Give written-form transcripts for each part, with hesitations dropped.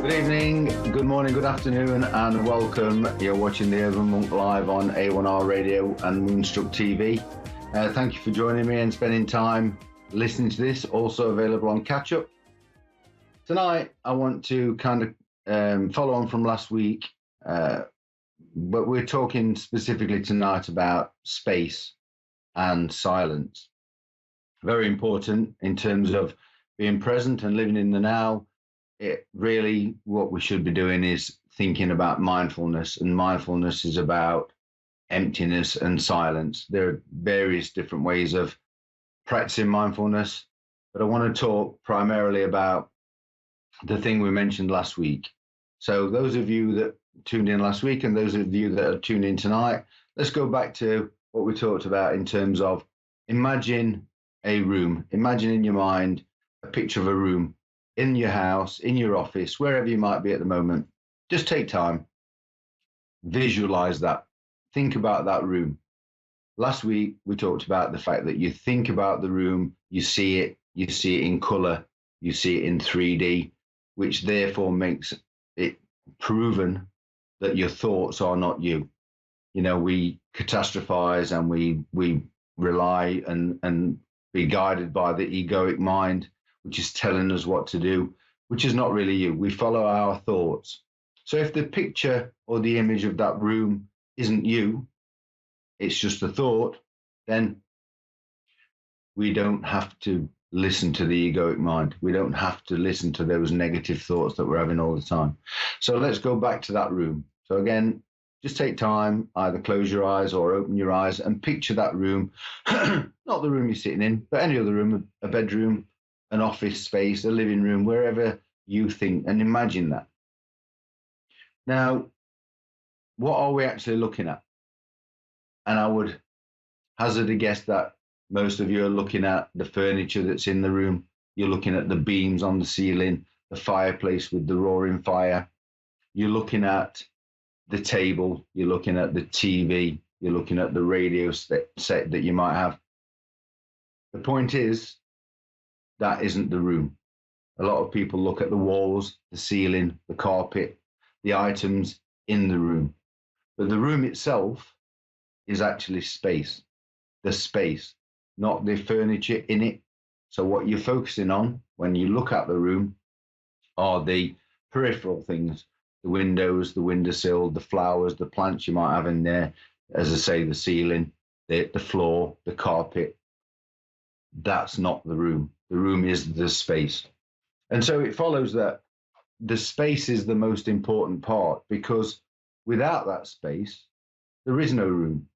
Good evening, good morning, good afternoon, and welcome. You're watching the Urban Monk live on A1R Radio and Moonstruck TV. Thank you for joining me and spending time listening to this. Also available on Catch Up. Tonight, I want to kind of follow on from last week, but we're talking specifically tonight about space and silence. Very important in terms of being present and living in the now. It really, what we should be doing is thinking about mindfulness, and mindfulness is about emptiness and silence. There are various different ways of practicing mindfulness, but I want to talk primarily about the thing we mentioned last week. So those of you that tuned in last week and those of you that are tuned in tonight, let's go back to what we talked about in terms of imagine a room. Imagine in your mind a picture of a room in your house, in your office, wherever you might be at the moment. Just take time, visualize that, think about that room. Last week, we talked about the fact that you think about the room, you see it in color, you see it in 3D, which therefore makes it proven that your thoughts are not you. You know, we catastrophize and we rely and be guided by the egoic mind, which is telling us what to do, which is not really you. We follow our thoughts. So if the picture or the image of that room isn't you, it's just a thought, then we don't have to listen to the egoic mind. We don't have to listen to those negative thoughts that we're having all the time. So let's go back to that room. So again, just take time, either close your eyes or open your eyes and picture that room, not the room you're sitting in, but any other room, a bedroom, an office space, a living room, wherever you think, and imagine that. Now, what are we actually looking at? And I would hazard a guess that most of you are looking at the furniture that's in the room. You're looking at the beams on the ceiling, the fireplace with the roaring fire. You're looking at the table. You're looking at the TV. You're looking at the radio set that you might have. The point is, that isn't the room. A lot of people look at the walls, the ceiling, the carpet, the items in the room. But the room itself is actually space, the space, not the furniture in it. So what you're focusing on when you look at the room are the peripheral things, the windows, the windowsill, the flowers, the plants you might have in there, as I say, the ceiling, the floor, the carpet. That's not the room. The room is the space. And so it follows that the space is the most important part, because without that space, there is no room.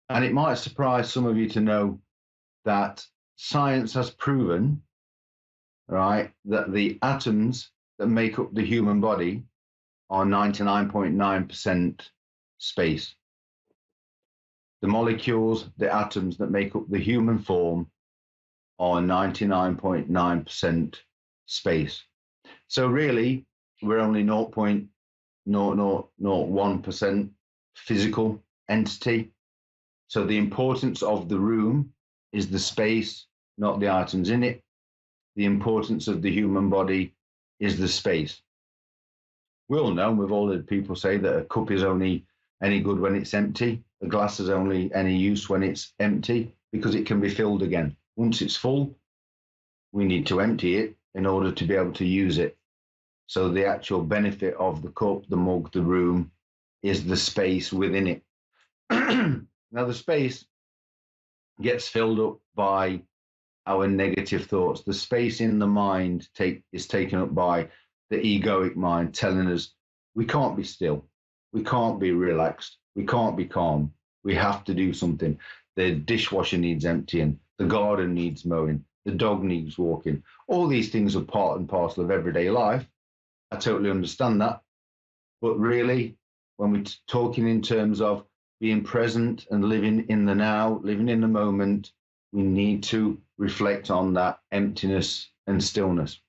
And it might surprise some of you to know that science has proven, right, that the atoms that make up the human body are 99.9% space. The molecules, the atoms that make up the human form are 99.9% space. So really, we're only 0.0001% physical entity. So the importance of the room is the space, not the items in it. The importance of the human body is the space. We all know, we've all heard people say that a cup is only any good when it's empty. A glass is only any use when it's empty, because it can be filled again. Once it's full, we need to empty it in order to be able to use it. So the actual benefit of the cup, the mug, the room is the space within it. Now, the space gets filled up by our negative thoughts. The space in the mind is taken up by the egoic mind, telling us we can't be still, we can't be relaxed, we can't be calm, we have to do something. The dishwasher needs emptying, the garden needs mowing, the dog needs walking. All these things are part and parcel of everyday life. I totally understand that. But really, when we're talking in terms of being present and living in the now, living in the moment, we need to reflect on that emptiness and stillness.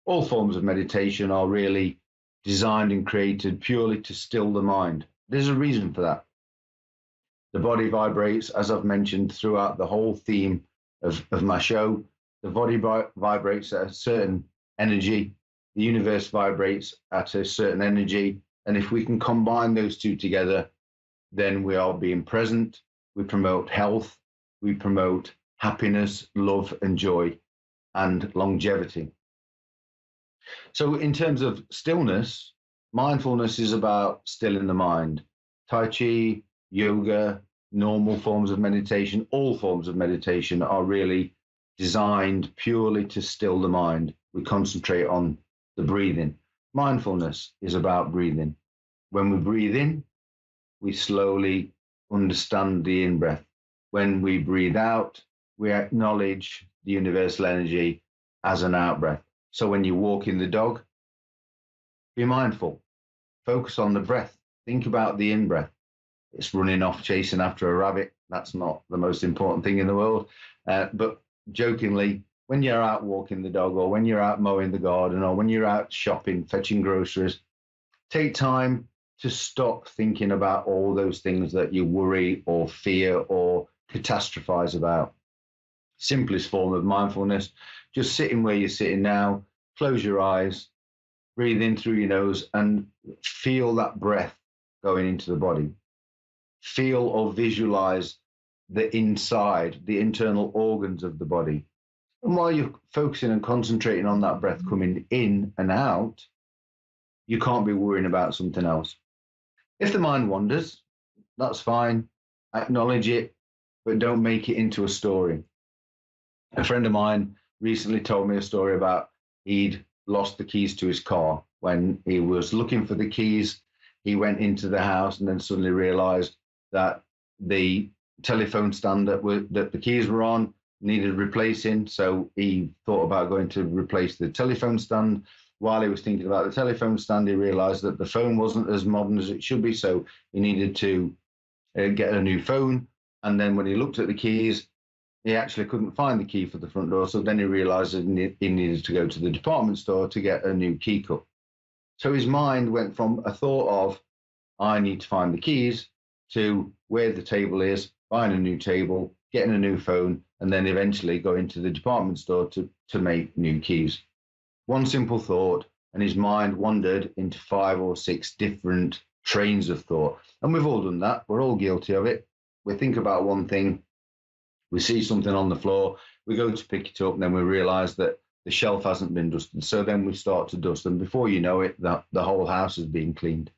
All forms of meditation are really designed and created purely to still the mind. There's a reason for that. The body vibrates, as I've mentioned throughout the whole theme of my show. The body vibrates at a certain energy, The universe vibrates at a certain energy. And if we can combine those two together, then we are being present. We promote health. We promote happiness, love, and joy, and longevity. So, in terms of stillness, mindfulness is about stilling the mind. Tai Chi, yoga, normal forms of meditation, all forms of meditation are really designed purely to still the mind. We concentrate on the breathing. Mindfulness is about breathing. When we breathe in, we slowly understand the in breath. When we breathe out, we acknowledge the universal energy as an out breath. So when you walk in the dog, be mindful, focus on the breath, think about the in breath. It's running off chasing after a rabbit. That's not the most important thing in the world. But jokingly, when you're out walking the dog, or when you're out mowing the garden, or when you're out shopping, fetching groceries, take time to stop thinking about all those things that you worry or fear or catastrophize about. Simplest form of mindfulness, just sitting where you're sitting now, close your eyes, breathe in through your nose, and feel that breath going into the body. Feel or visualize the inside, the internal organs of the body. And while you're focusing and concentrating on that breath coming in and out, you can't be worrying about something else. If the mind wanders, that's fine. Acknowledge it, but don't make it into a story. A friend of mine recently told me a story about he'd lost the keys to his car. When he was looking for the keys, he went into the house and then suddenly realized that the telephone stand that the keys were on needed replacing. So he thought about going to replace the telephone stand. While he was thinking about the telephone stand, he realized that the phone wasn't as modern as it should be. So he needed to get a new phone. And then when he looked at the keys, he actually couldn't find the key for the front door. So then he realized that he needed to go to the department store to get a new key cut. So his mind went from a thought of, I need to find the keys, to where the table is, buying a new table, getting a new phone, and then eventually going to the department store to make new keys. One simple thought, and his mind wandered into 5 or 6 different trains of thought. And we've all done that. We're all guilty of it. We think about one thing, we see something on the floor, we go to pick it up, and then we realize that the shelf hasn't been dusted. So then we start to dust, and before you know it, the whole house is being cleaned.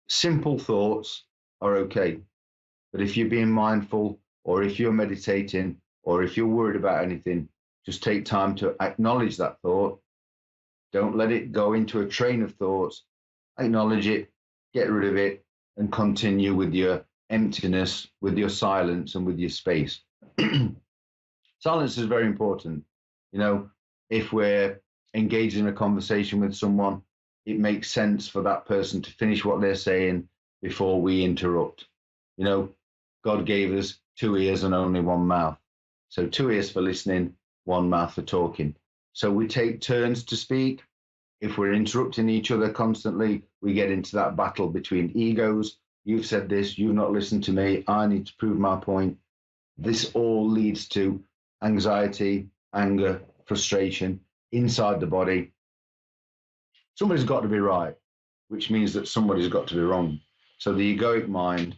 Simple thoughts are okay. But if you're being mindful, or if you're meditating, or if you're worried about anything, just take time to acknowledge that thought. Don't let it go into a train of thoughts. Acknowledge it, get rid of it, and continue with your emptiness, with your silence, and with your space. Silence is very important. You know, if we're engaged in a conversation with someone, it makes sense for that person to finish what they're saying before we interrupt. You know, God gave us 2 ears and only 1 mouth. So 2 ears for listening, 1 mouth for talking. So we take turns to speak. If we're interrupting each other constantly, we get into that battle between egos. You've said this, you've not listened to me, I need to prove my point. This all leads to anxiety, anger, frustration inside the body. Somebody's got to be right, which means that somebody's got to be wrong. So the egoic mind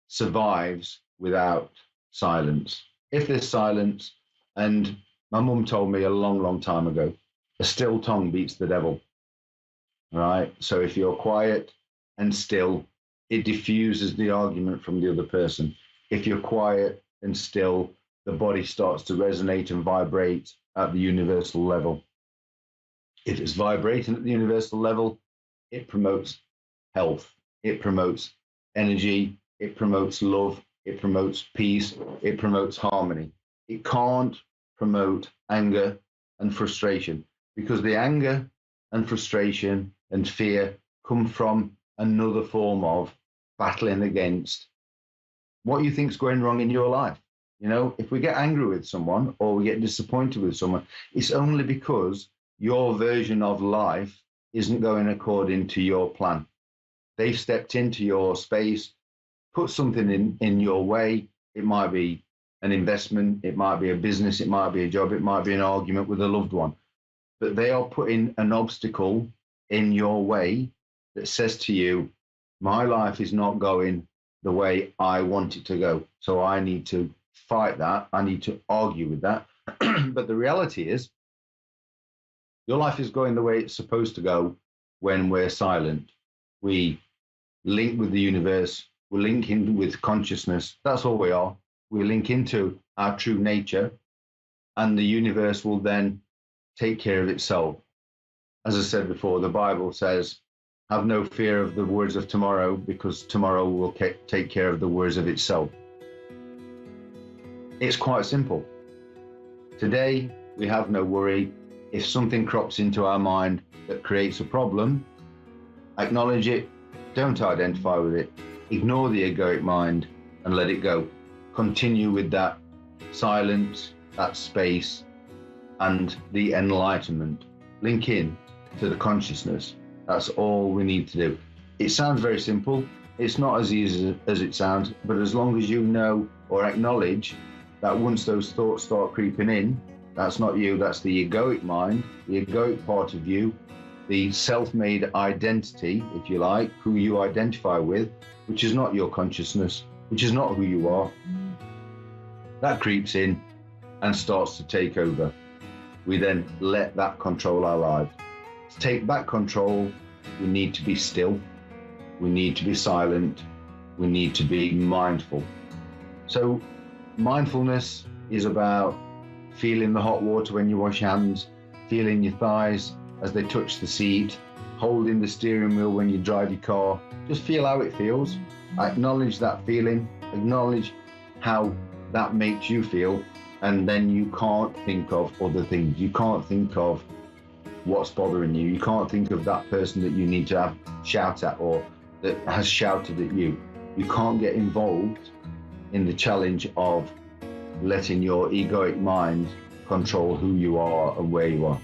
survives without silence. If there's silence, and my mum told me a long, long time ago, a still tongue beats the devil. All right. So if you're quiet and still, it diffuses the argument from the other person. If you're quiet and still, the body starts to resonate and vibrate at the universal level. If it's vibrating at the universal level, it promotes health, it promotes energy, it promotes love, it promotes peace, it promotes harmony. It can't promote anger and frustration, because the anger and frustration and fear come from another form of battling against what you think is going wrong in your life. You know, if we get angry with someone or we get disappointed with someone, it's only because your version of life isn't going according to your plan. They've stepped into your space, put something in your way. It might be an investment, it might be a business, it might be a job, it might be an argument with a loved one. but they are putting an obstacle in your way that says to you, my life is not going the way I want it to go. So I need to fight that. I need to argue with that. But the reality is, your life is going the way it's supposed to go when we're silent. We link with the universe, we link in with consciousness. That's all we are. We link into our true nature, and the universe will then take care of itself. As I said before, the Bible says, have no fear of the words of tomorrow, because tomorrow will take care of the words of itself. It's quite simple. Today, we have no worry. If something crops into our mind that creates a problem, acknowledge it, don't identify with it, ignore the egoic mind and let it go. Continue with that silence, that space, and the enlightenment. Link in to the consciousness. That's all we need to do. It sounds very simple. It's not as easy as it sounds, but as long as you know or acknowledge that once those thoughts start creeping in, that's not you, that's the egoic mind, the egoic part of you, the self-made identity, if you like, who you identify with, which is not your consciousness, which is not who you are. That creeps in and starts to take over. We then let that control our lives. To take back control, we need to be still, we need to be silent, we need to be mindful. So mindfulness is about feeling the hot water when you wash hands, feeling your thighs as they touch the seat, holding the steering wheel when you drive your car. Just feel how it feels. Acknowledge that feeling, acknowledge how that makes you feel, and then you can't think of other things. You can't think of what's bothering you. You can't think of that person that you need to shout at or that has shouted at you. You can't get involved in the challenge of letting your egoic mind control who you are and where you are.